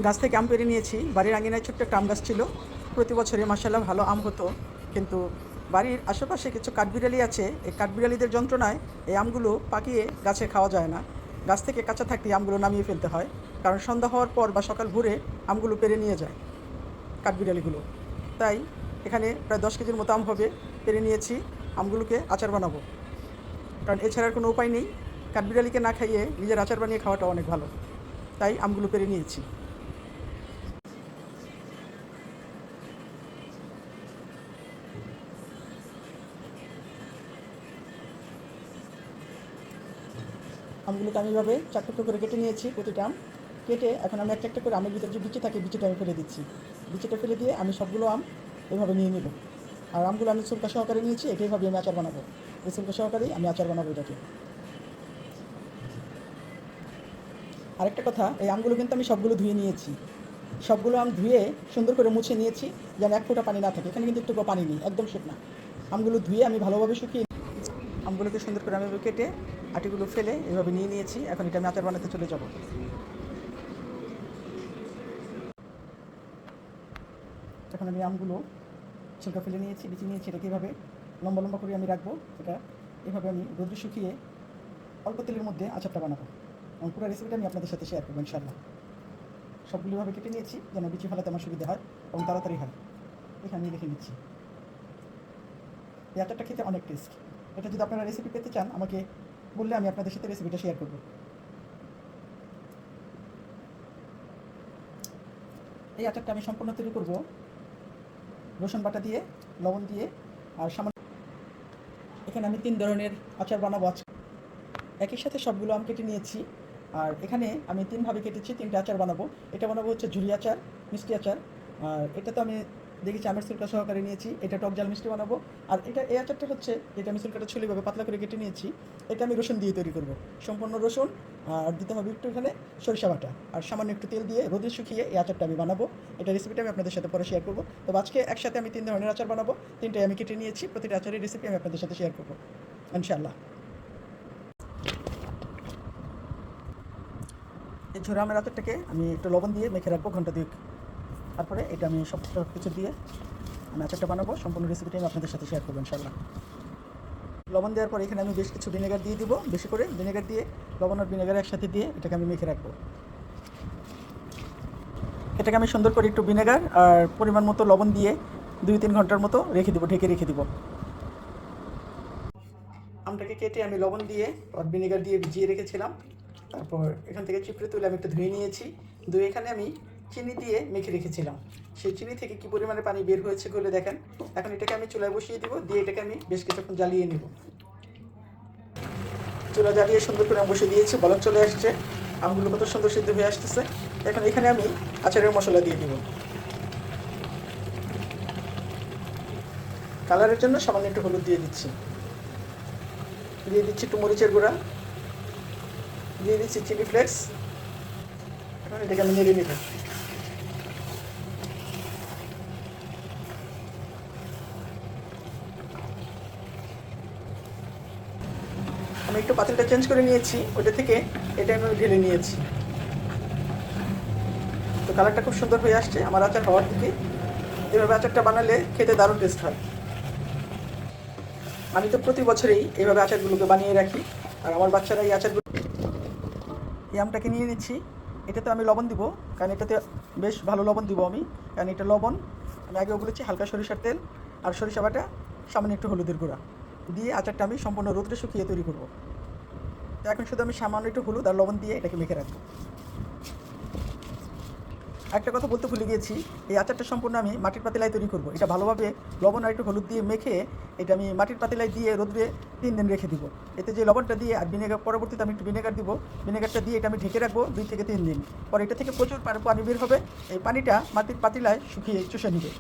গাছ থেকে আম পেড়ে নিয়েছি। বাড়ির আঙিনায় ছোট্ট একটা আম গাছ ছিল। প্রতি বছরই মাশাআল্লাহ ভালো আম হতো, কিন্তু বাড়ির আশেপাশে কিছু কাঠবিড়ালি আছে। এই কাঠবিড়ালিদের যন্ত্রণায় এই আমগুলো পাকিয়ে গাছে খাওয়া যায় না। গাছ থেকে কাঁচা থাকতে আমগুলো নামিয়ে ফেলতে হয়, কারণ সন্ধ্যা হওয়ার পর বা সকাল ভোরে আমগুলো পেড়ে নিয়ে যায় কাঠবিড়ালিগুলো। তাই এখানে প্রায় 10 কেজির মতো আম হবে, পেড়ে নিয়েছি। আমগুলোকে আচার বানাবো, কারণ এছাড়ার কোনো উপায় নেই। কাঠবিড়ালিকে না খাইয়ে নিজের আচার বানিয়ে খাওয়াটা অনেক ভালো। তাই আমগুলো পেড়ে নিয়েছি। আমগুলোকে আমি এভাবে 4 টুকরো করে কেটে নিয়েছি। প্রতিটা আম কেটে এখন আমি একটা একটা করে আমের ভিতরে যে বিচি থাকে, বিচিটা আমি ফেলে দিচ্ছি। বিচিটা ফেলে দিয়ে আমি সবগুলো আম এভাবে নিয়ে নেব। আর আমগুলো আমি ছিলকা সহকারে নিয়েছি, এটাইভাবে আমি আচার বানাবো। এই ছিলকা সহকারেই আমি আচার বানাবো এটাকে। আরেকটা কথা, এই আমগুলো কিন্তু আমি সবগুলো ধুয়ে নিয়েছি। সবগুলো আম ধুয়ে সুন্দর করে মুছে নিয়েছি, যেন এক ফোঁটা পানি না থাকে। এখানে কিন্তু একটু পানি নেই, একদম শুকনা। আমগুলো ধুয়ে আমি ভালোভাবে শুকিয়ে আমগুলোকে সুন্দর করে আমি কেটে আটিগুলো ফেলে এভাবে নিয়ে নিয়েছি। এখন এটা আমি আচার বানাতে চলে যাব। এখন আমি আমগুলো ছিলকা ফেলে নিয়েছি, বিচি নিয়েছি। এটাকে এভাবে লম্বা লম্বা করে আমি রাখবো। এটা এভাবে আমি রোদ্রে শুকিয়ে অল্প তেলের মধ্যে আচারটা বানাবো, এবং পুরো রেসিপিটা আমি আপনাদের সাথে শেয়ার করবো ইনশাআল্লাহ। সবগুলো এভাবে কেটে নিয়েছি যেন বিচি ফেলাতে আমার সুবিধা হয় এবং তাড়াতাড়ি হয়। এখানে আমি রেখে নিচ্ছি। এই আচারটা খেতে অনেক টেস্ট। এটা যদি আপনারা রেসিপি পেতে চান আমাকে বললে আমি আপনাদের সাথে রেসিপিটা শেয়ার করবো। এই আচারটা আমি সম্পূর্ণ তৈরি করব রসুন বাটা দিয়ে, লবণ দিয়ে, আর সামান্য। এখানে আমি 3 ধরনের আচার বানাবো আজকে। একই সাথে সবগুলো আম কেটে নিয়েছি, আর এখানে আমি 3ভাবে কেটেছি। 3টা আচার বানাবো। এটা বানাবো হচ্ছে ঝুরি আচার, মিষ্টি আচার। আর এটা তো আমি দেখেছি আমের ছিলকা সহকারে নিয়েছি। এটা টক ঝাল মিষ্টি বানাবো। আর এই আচারটা হচ্ছে, যেটা আমি ছিলকাটা ছুলিভাবে পাতলা করে কেটে নিয়েছি, এটা আমি রসুন দিয়ে তৈরি করব। সম্পূর্ণ রসুন, আর দিতে হবে একটু এখানে সরিষা বাটা, আর সামান্য একটু তেল দিয়ে রোদে শুকিয়ে এই আচারটা আমি বানাবো। এটা রেসিপিটা আমি আপনাদের সাথে পরে শেয়ার করবো। তো আজকে একসাথে আমি 3 ধরনের আচার বানাবো। 3টাই আমি কেটে নিয়েছি। প্রতিটা আচারের রেসিপি আমি আপনাদের সাথে শেয়ার করবো ইনশাআল্লাহ। এই ঝোড়া আমের আচারটাকে আমি একটু লবণ দিয়ে মেখে রাখবো ঘন্টা 2। তারপরে এটা আমি সব কিছু দিয়ে আমি আচারটা বানাবো। সম্পূর্ণ রেসিপিটা আমি আপনাদের সাথে শেয়ার করবো ইনশাআল্লাহ। লবণ দেওয়ার পর এখানে আমি বেশ কিছু ভিনেগার দিয়ে দিব। বেশি করে ভিনেগার দিয়ে, লবণ আর ভিনেগার একসাথে দিয়ে এটাকে আমি মেখে রাখবো। এটাকে আমি সুন্দর করে একটু ভিনেগার আর পরিমাণ মতো লবণ দিয়ে 2-3 ঘন্টার মতো রেখে দেবো, ঢেকে রেখে দেবো। আমটাকে কেটে আমি লবণ দিয়ে আর ভিনেগার দিয়ে ভিজিয়ে রেখেছিলাম। তারপর এখান থেকে চিপড়ে তুলে আমি একটু ধুয়ে নিয়েছি। ধুয়ে এখানে আমি চিনি দিয়ে মেখে রেখেছিলাম। সেই চিনি থেকে কী পরিমাণে পানি বের হয়েছে বলে দেখেন। এখন এটাকে আমি চুলায় বসিয়ে দিব, দিয়ে এটাকে আমি বেশ কিছুক্ষণ জ্বালিয়ে নেব। চুলা জ্বালিয়ে সুন্দর করে আমি বসিয়ে দিয়েছি, বলক চলে আসছে। আমগুলো কত সুন্দর সিদ্ধ হয়ে আসতেছে। এখন এখানে আমি আচারের মশলা দিয়ে দিব। কালারের জন্য সামান্য একটু হলুদ দিয়ে দিচ্ছি। দিয়ে দিচ্ছি একটু মরিচের গুঁড়া, দিয়ে দিচ্ছি চিলি ফ্লেক্স। এখন এটাকে আমি নেড়ে নেব। আমি একটু পাতিলটা চেঞ্জ করে নিয়েছি, ওটা থেকে এটা আমি ঢেলে নিয়েছি। তো কালারটা খুব সুন্দর হয়ে আসছে আমার আচার হওয়ার দিকে। এভাবে আচারটা বানালে খেতে দারুণ টেস্ট হয়। আমি তো প্রতি বছরেই এইভাবে আচারগুলোকে বানিয়ে রাখি, আর আমার বাচ্চারা এই আচারগুলো। এই আমটাকে নিয়ে নিচ্ছি। এটাতে আমি লবণ দিব, কারণ এটাতে বেশ ভালো লবণ দিব আমি, কারণ এটা লবণ। আমি আগেও বলেছি হালকা সরিষার তেল আর সরিষা বাটা, সামান্য একটু হলুদের গুঁড়া দিয়ে আচারটা আমি সম্পূর্ণ রোদ্রে শুকিয়ে তৈরি করব। তো এখন শুধু আমি সামান্য একটু হলুদ আর লবণ দিয়ে এটাকে মেখে রাখবো। একটা কথা বলতে ভুলে গিয়েছি, এই আচারটা সম্পূর্ণ আমি মাটির পাতিলায় তৈরি করব। এটা ভালোভাবে লবণ আর একটু হলুদ দিয়ে মেখে এটা আমি মাটির পাতিলায় দিয়ে রোদ্রে 3 দিন রেখে দিব। এতে যে লবণটা দিয়ে আর ভিনেগার, পরবর্তীতে আমি একটু ভিনেগার দিব। ভিনেগারটা দিয়ে এটা আমি ঢেকে রাখবো 2 থেকে 3 দিন। পরে এটা থেকে প্রচুর পানি বের হবে। এই পানিটা মাটির পাতিলায় শুকিয়ে চুষে নিবে।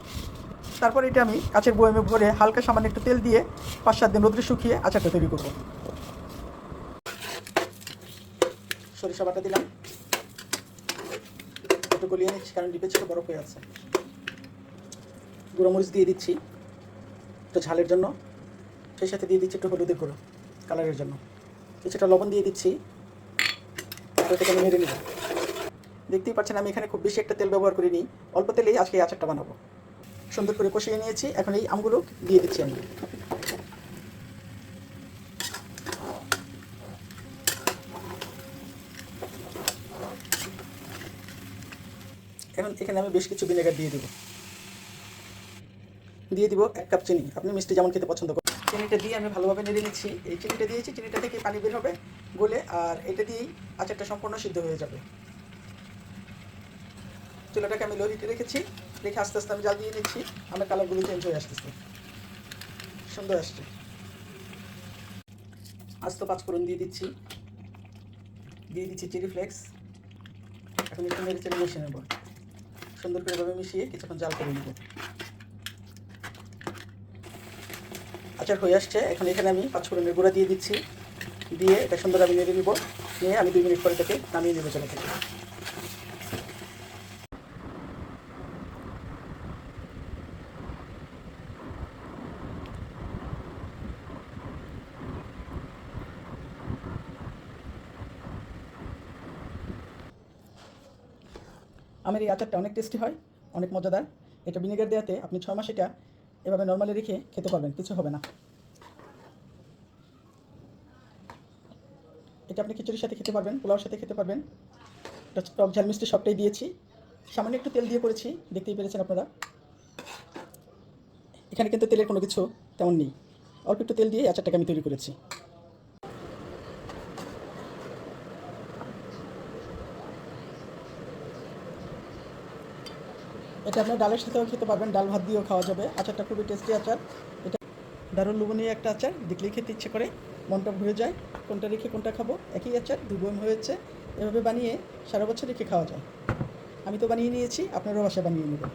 তারপর এটা আমি কাচের বয়ামে ভরে হালকা সামান্য একটু তেল দিয়ে 5-7 দিন রোদ্রে শুকিয়ে আচারটা তৈরি করব। সরিষা বাটা দিলাম, একটু গলিয়ে নিচ্ছি কারণ ডিপে ছিল বরফ হয়ে আছে। গুঁড়ো মরিচ দিয়ে দিচ্ছি একটু ঝালের জন্য, সেই সাথে দিয়ে দিচ্ছি একটু হলুদের গুঁড়ো কালারের জন্য। কিছুটা লবণ দিয়ে দিচ্ছি, এটাকে আমি নেড়ে নেব। দেখতেই পাচ্ছেন আমি এখানে খুব বেশি একটা তেল ব্যবহার করিনি, অল্প তেলেই আজকে এই আচারটা বানাবো। সুন্দর করে কষিয়ে নিয়েছি, এখন এই আমগুলো দিয়ে দিচ্ছি আমি। এখন এখানে আমি বেশ কিছু ভিনেগার দিয়ে দিব 1 কাপ চিনি। আপনি মিষ্টি যেমন খেতে পছন্দ করেন। চিনিটা দিয়ে আমি ভালোভাবে নেড়ে নিচ্ছি। এই চিনিটা দিয়েছি, চিনিটা থেকে পানি বের হবে গলে, আর এটা দিয়েই আচারটা সম্পূর্ণ সিদ্ধ হয়ে যাবে। চুলাটাকে আমি লো হিটে রেখেছি, রেখে আস্তে আস্তে আমি জাল দিয়ে নিচ্ছি। আমার কালারগুলো চেঞ্জ হয়ে আসতেছে, সুন্দর আসছে। আস্ত 5 ফোড়ন দিয়ে দিচ্ছি চিলি ফ্লেক্স। এখন একটু নেড়ে চেড়ে মিশিয়ে নেব, সুন্দর করে ভাবে মিশিয়ে কিছুক্ষণ জাল করে নেব। আচার হয়ে আসছে, এখন এখানে আমি 5 ফোড়নের গুঁড়া দিয়ে দিচ্ছি, দিয়ে এটা সুন্দর আমি নেড়ে নিব, নিয়ে আমি 2 মিনিট পরে তাকে নামিয়ে নেব চুলা থেকে। আমার এই আচারটা অনেক টেস্টি হয়, অনেক মজাদার। এটা ভিনেগার দেওয়াতে আপনি 6 মাস এটা এভাবে নর্মালি রেখে খেতে পারবেন, কিছু হবে না। এটা আপনি খিচুড়ির সাথে খেতে পারবেন, পোলাওর সাথে খেতে পারবেন। এটা টক ঝাল মিষ্টি সবটাই দিয়েছি, সামান্য একটু তেল দিয়ে করেছি, দেখতেই পেরেছেন আপনারা। এখানে কিন্তু তেলের কোনো কিছু তেমন নেই, অল্প একটু তেল দিয়ে আচারটাকে আমি তৈরি করেছি। এটা আপনার ডালের সাথেও খেতে পারবেন, ডাল ভাত দিয়েও খাওয়া যাবে। আচারটা খুবই টেস্টি আচার, এটা দারুণ লোভনীয় একটা আচার, দেখলেই খেতে ইচ্ছে করে, মনটা ভরে যায়। কোনটা রেখে কোনটা খাবো, একই আচার 2 বয়ম হয়েছে। এভাবে বানিয়ে সারা বছর রেখে খাওয়া যায়। আমি তো বানিয়ে নিয়েছি, আপনারাও বাসায় বানিয়ে নেবেন।